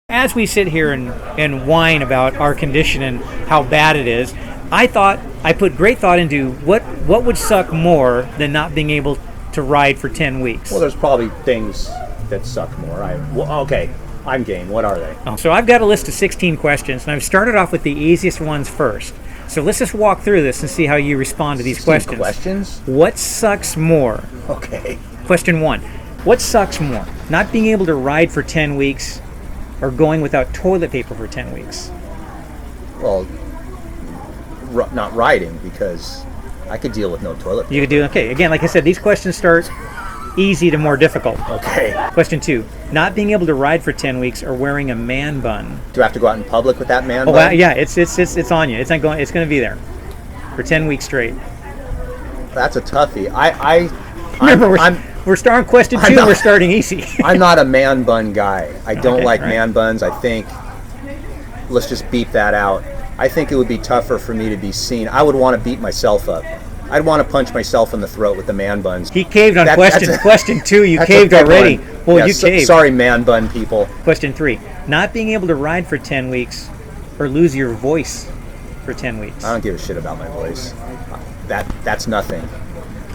As we sit here and whine about our condition and how bad it is, I put great thought into what would suck more than not being able to ride for 10 weeks. Well, there's probably things that suck more. Okay, I'm game. What are they? So I've got a list of 16 questions, and I've started off with the easiest ones first. So let's just walk through this and see how you respond to these questions. What sucks more? Okay. Question 1. What sucks more? Not being able to ride for 10 weeks or going without toilet paper for 10 weeks? Well, not riding, because I could deal with no toilet paper. You could do, okay. Again, like I said, these questions start easy to more difficult. Okay. Question 2. Not being able to ride for 10 weeks or wearing a man bun. Do I have to go out in public with that man bun? Well, yeah, it's on you. It's going to be there for 10 weeks straight. That's a toughie. Remember, we're starting question 2 and we're starting easy. I'm not a man bun guy. I don't like man buns. I think, let's just beep that out. I think it would be tougher for me to be seen. I would want to beat myself up. I'd want to punch myself in the throat with the man buns. He caved on question 2. You caved already. Well, yeah, you caved. Sorry, man bun people. Question 3. Not being able to ride for 10 weeks or lose your voice for 10 weeks. I don't give a shit about my voice. That's nothing.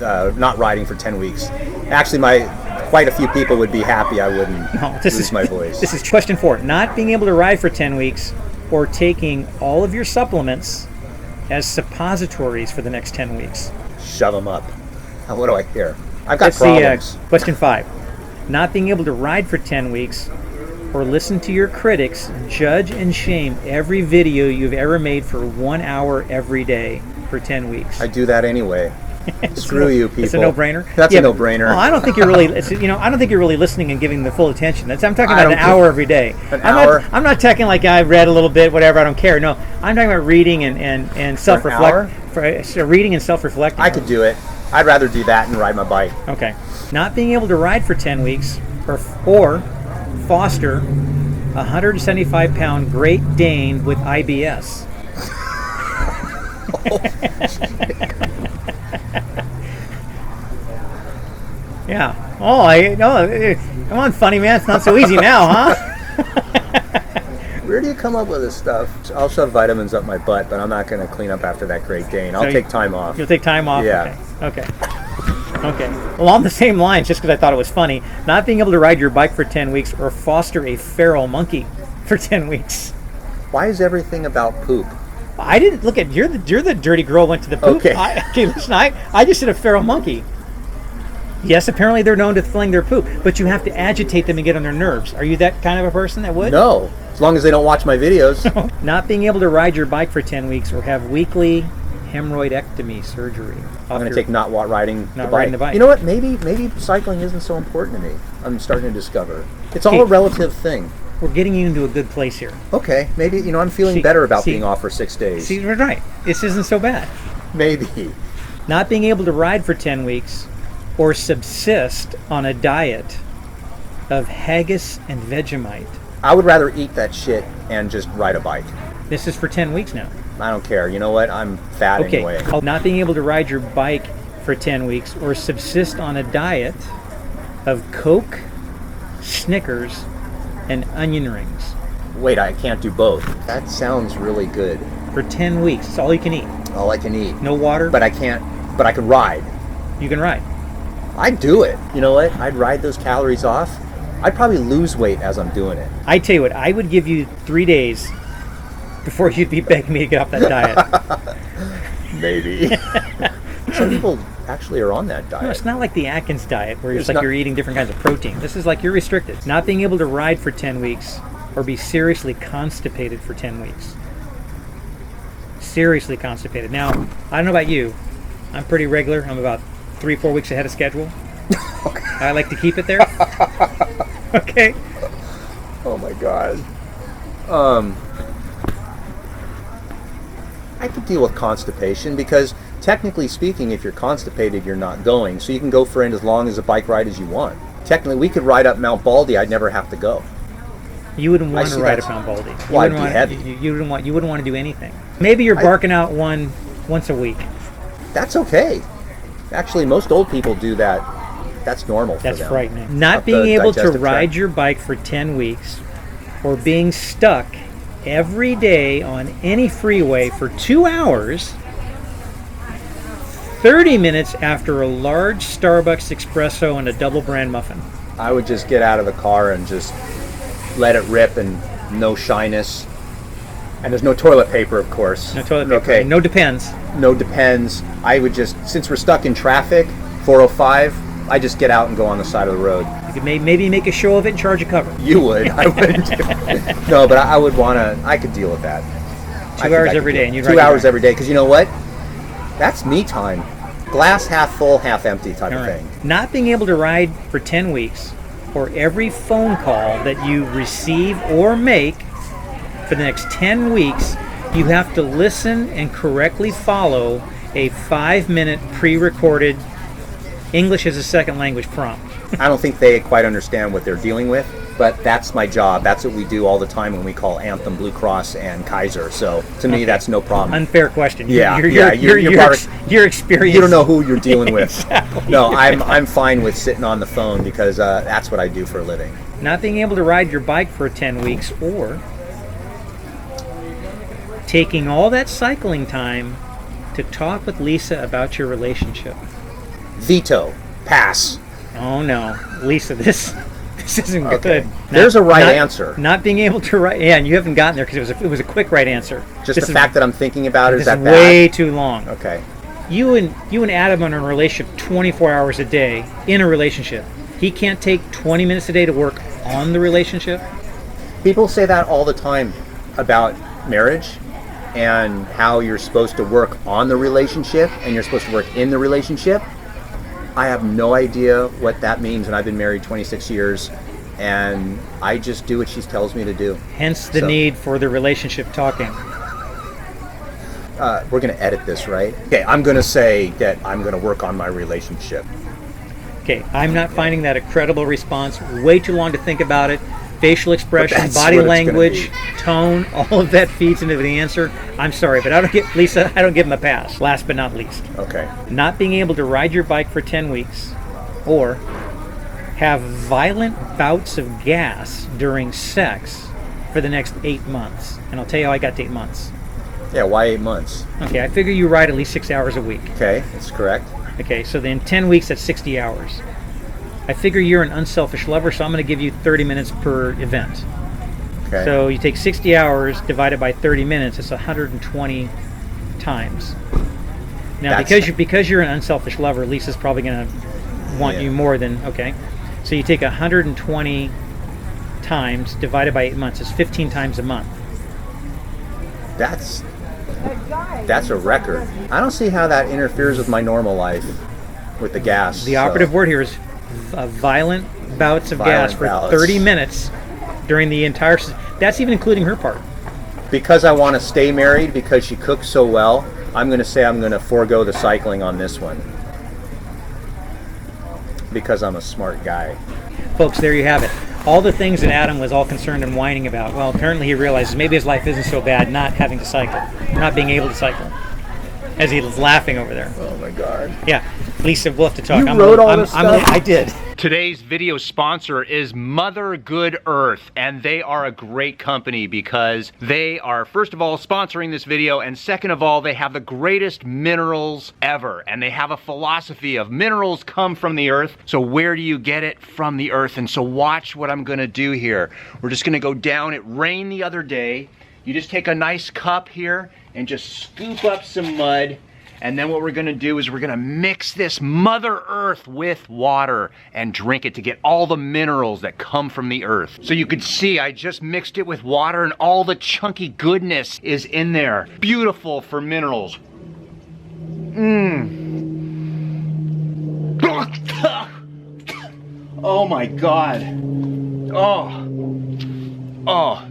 Not riding for 10 weeks. Actually, quite a few people would be happy I wouldn't lose my voice. This is question 4. Not being able to ride for 10 weeks or taking all of your supplements as suppositories for the next 10 weeks. Shove them up. What do I care? I've got problems. Question 5. Not being able to ride for 10 weeks or listen to your critics judge and shame every video you've ever made for 1 hour every day for 10 weeks. I do that anyway. Screw you, people. It's a no-brainer. That's a no-brainer. Well, I don't think you're really. I don't think you're really listening and giving the full attention. I'm talking about an hour every day. I'm not talking like I read a little bit, whatever. I don't care. No, I'm talking about reading and self-reflect. Reading and self-reflecting. I could do it. I'd rather do that than ride my bike. Okay. Not being able to ride for 10 weeks or foster a 175-pound Great Dane with IBS. Yeah. Oh, I know. Come on, funny man. It's not so easy now, huh? Where do you come up with this stuff? I'll shove vitamins up my butt, but I'm not going to clean up after that Great Dane. I'll take time off. You'll take time off? Yeah. Okay. Well, on the same lines, just because I thought it was funny, not being able to ride your bike for 10 weeks or foster a feral monkey for 10 weeks. Why is everything about poop? I didn't look at you're the dirty girl who went to the poop. Okay. Listen, I just said a feral monkey. Yes, apparently they're known to fling their poop, but you have to agitate them and get on their nerves. Are you that kind of a person that would? No, as long as they don't watch my videos. Not being able to ride your bike for 10 weeks or have weekly hemorrhoidectomy surgery. I'm going to take not riding the bike. You know what? Maybe cycling isn't so important to me. I'm starting to discover. It's all a relative thing. We're getting you into a good place here. Okay, maybe, I'm feeling better about being off for 6 days. See, we're right. This isn't so bad. Maybe. Not being able to ride for 10 weeks or subsist on a diet of haggis and Vegemite. I would rather eat that shit and just ride a bike. This is for 10 weeks now. I don't care. You know what? I'm fat anyway. Not being able to ride your bike for 10 weeks or subsist on a diet of Coke, Snickers, and onion rings. Wait, I can't do both. That sounds really good. For 10 weeks. It's all you can eat. All I can eat. No water? But I can't. But I can ride. You can ride. I'd do it. You know what? I'd ride those calories off. I'd probably lose weight as I'm doing it. I tell you what, I would give you 3 days before you'd be begging me to get off that diet. Maybe. Some people actually are on that diet. No, it's not like the Atkins diet where it's like you're eating different kinds of protein. This is like you're restricted. Not being able to ride for 10 weeks or be seriously constipated for 10 weeks. Seriously constipated. Now, I don't know about you. I'm pretty regular. I'm about 3-4 weeks ahead of schedule. I like to keep it there. Okay. Oh my God. I could deal with constipation because technically speaking, if you're constipated, you're not going. So you can go for as long as a bike ride as you want. Technically, we could ride up Mount Baldy. I'd never have to go. You wouldn't want to ride up Mount Baldy. Well, I'd be heavy. You wouldn't want to do anything. Maybe you're barking out one once a week. That's okay. Actually, most old people do that. That's normal for them. That's frightening. Not being able to ride your bike for 10 weeks or being stuck every day on any freeway for 2 hours, 30 minutes after a large Starbucks espresso and a double bran muffin? I would just get out of the car and just let it rip, and no shyness. And there's no toilet paper, of course. No toilet paper. Okay. No Depends. No Depends. I would just, since we're stuck in traffic, 405, I just get out and go on the side of the road. You could maybe make a show of it and charge a cover. You would. I wouldn't. No, but I would want to, I could deal with that. 2 hours every day. And you'd 2 hours every day, because you know what? That's me time. Glass half full, half empty type of thing. Not being able to ride for 10 weeks, or every phone call that you receive or make for the next 10 weeks, you have to listen and correctly follow a 5-minute pre-recorded English as a second language prompt. I don't think they quite understand what they're dealing with, but that's my job. That's what we do all the time when we call Anthem, Blue Cross, and Kaiser. So to me, that's no problem. Unfair question. Yeah, Your experience. You don't know who you're dealing with. Exactly. No, I'm fine with sitting on the phone, because that's what I do for a living. Not being able to ride your bike for 10 weeks, or taking all that cycling time to talk with Lisa about your relationship. Veto. Pass. Oh no, Lisa, this isn't good. There's a right answer. Not being able to write. Yeah, and you haven't gotten there because it was a quick right answer. Just the fact that I'm thinking about it, is that way bad? too long. Okay. You and Adam are in a relationship 24 hours a day in a relationship. He can't take 20 minutes a day to work on the relationship. People say that all the time about marriage and how you're supposed to work on the relationship and you're supposed to work in the relationship. I have no idea what that means, and I've been married 26 years, and I just do what she tells me to do. Hence the need for the relationship talking. We're going to edit this, right? Okay, I'm going to say that I'm going to work on my relationship. Okay, I'm not finding that a credible response. Way too long to think about it. Facial expression, body language, tone, all of that feeds into the answer. I'm sorry, but I don't give him a pass. Last but not least. Okay. Not being able to ride your bike for 10 weeks, or have violent bouts of gas during sex for the next 8 months. And I'll tell you how I got to 8 months. Yeah, why 8 months? Okay, I figure you ride at least 6 hours a week. Okay, that's correct. Okay, so then 10 weeks, that's 60 hours. I figure you're an unselfish lover, so I'm going to give you 30 minutes per event. Okay. So you take 60 hours divided by 30 minutes, it's 120 times. Now, because you're an unselfish lover, Lisa's probably going to want you more than, okay. So you take 120 times divided by 8 months, it's 15 times a month. That's a record. I don't see how that interferes with my normal life with the gas. The operative word here is violent bouts of gas for 30 minutes during the entire. That's even including her part. Because I want to stay married, because she cooks so well, I'm going to say I'm going to forego the cycling on this one. Because I'm a smart guy. Folks, there you have it. All the things that Adam was all concerned and whining about. Well, apparently he realizes maybe his life isn't so bad not having to cycle, not being able to cycle. As he was laughing over there. Oh my God. Yeah, Lisa, we'll have to talk. You wrote all this stuff? I did. Today's video sponsor is Mother Good Earth, and they are a great company because they are, first of all, sponsoring this video, and second of all, they have the greatest minerals ever, and they have a philosophy of minerals come from the earth, so where do you get it? From the earth. And so watch what I'm gonna do here. We're just gonna go down. It rained the other day. You just take a nice cup here and just scoop up some mud. And then what we're gonna do is we're gonna mix this Mother Earth with water and drink it to get all the minerals that come from the earth. So you can see I just mixed it with water and all the chunky goodness is in there. Beautiful for minerals. Oh my God. Oh,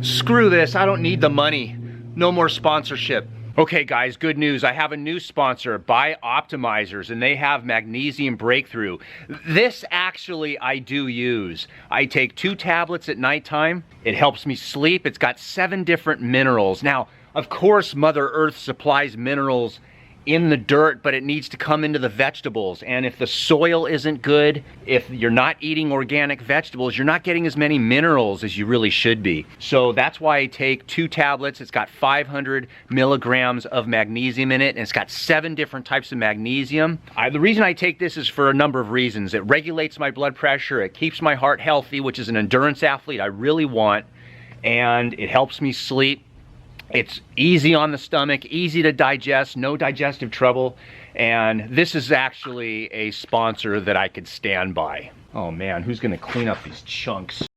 screw this. I don't need the money. No more sponsorship. Okay guys, good news. I have a new sponsor, Bioptimizers, and they have Magnesium Breakthrough. This actually I do use. I take 2 tablets at nighttime. It helps me sleep. It's got 7 different minerals. Now, of course, Mother Earth supplies minerals in the dirt, but it needs to come into the vegetables. And if the soil isn't good, if you're not eating organic vegetables, you're not getting as many minerals as you really should be. So that's why I take 2 tablets. It's got 500 milligrams of magnesium in it, and it's got 7 different types of magnesium. The reason I take this is for a number of reasons. It regulates my blood pressure, it keeps my heart healthy, which is an endurance athlete I really want, and it helps me sleep. It's easy on the stomach, easy to digest, no digestive trouble, and this is actually a sponsor that I could stand by. Oh man, who's gonna clean up these chunks?